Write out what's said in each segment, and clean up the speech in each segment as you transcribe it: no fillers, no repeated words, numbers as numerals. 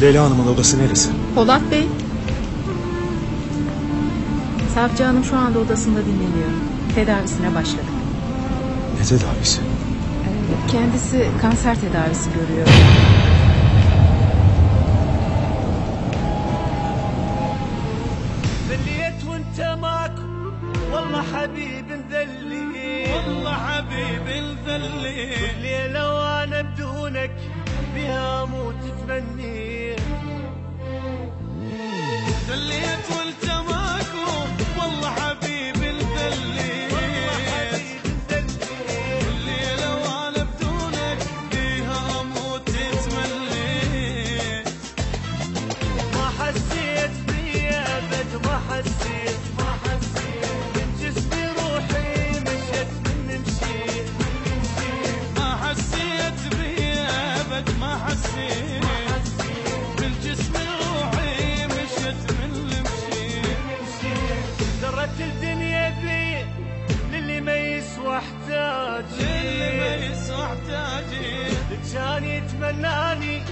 Leyla Hanım'ın odası neresi? Polat Bey. Savcı Hanım şu anda odasında dinleniyor. Tedavisine başladı. Ne tedavisi? Kendisi kanser tedavisi görüyor. ذليت وانت ماكو والله حبيب نذلي والله حبيب نذلي الليلة وانا بدونك بها اموت تمني ذليت وانت ماكو والله حبيب نذلي والله حبيب نذلي الليلة وانا بدونك بها اموت تمني ما حسيت بيا ابد ما حسيت من جسمي روحي مشت من مشيت ما حسيت بيا ابد ما حسيت من جسمي روحي مشت من مشيت درت الدنيا بي للي ما يسوى احتاجي كان يتمناني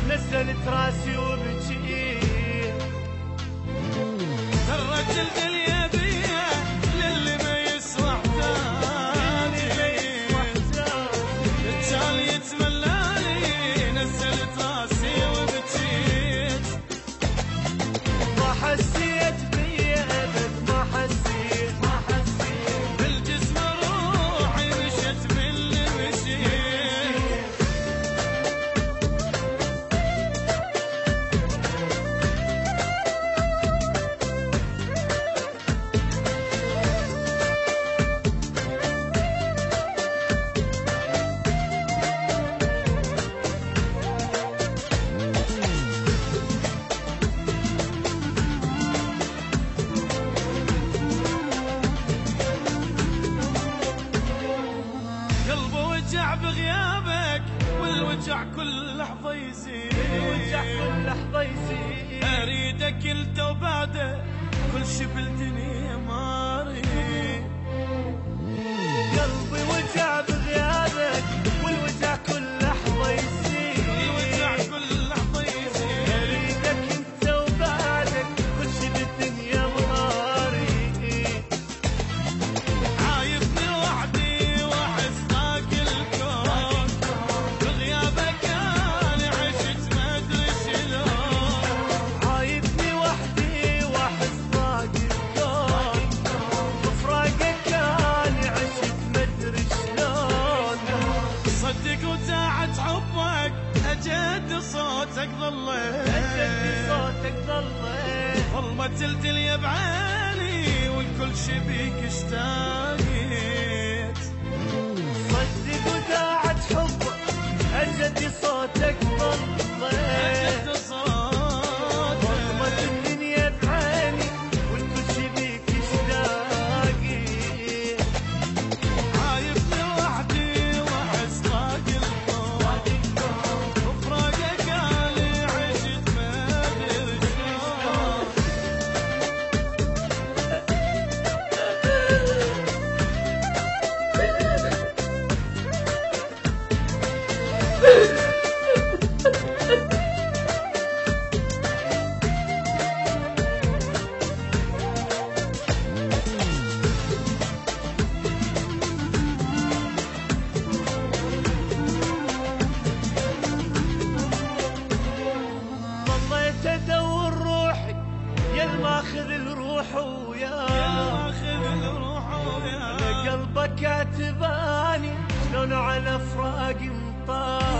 نزلت راسي وبجيت درت الدنيا بيا للي ما يسوى احتاجي كان يتمناني نزلت راسي وبجيت ما حسيت بيا ابد ما حسيت بالجسم روحي مشت من اللي مشيت قلبه وجع بغيابك والوجع كل لحظة يزيد أريدك انت وبعده كل شي بالدنيا ما أريد قلبي وجع بغيابك والوجع كل لحظة يزيد أريدك انت وبعدك كل شي بالدنيا ما أريد عايبني وحدي واحس ضاق الكون بغيابك انا عشت ما ادري شلون عايبني وحدي واحس ضاق الكون بفراقك انا عشت ما ادري شلون صدق وساعة حبك اجد صوتك ظليت ظلمت الدنيا بعيني والكل شي بيك اشتاقيت صدق وداعت حبك اجد صوتك ظليت ظلمت الدنيا بعيني والكل شي بيك اشتاقيت عايبني وحدي واحس ضاق الكون وفراقك انا عشت ما ادري شلون ظليت ادور روحي يا الماخذ الروح وياه على قلبك اعتباني شلون على فراق مطار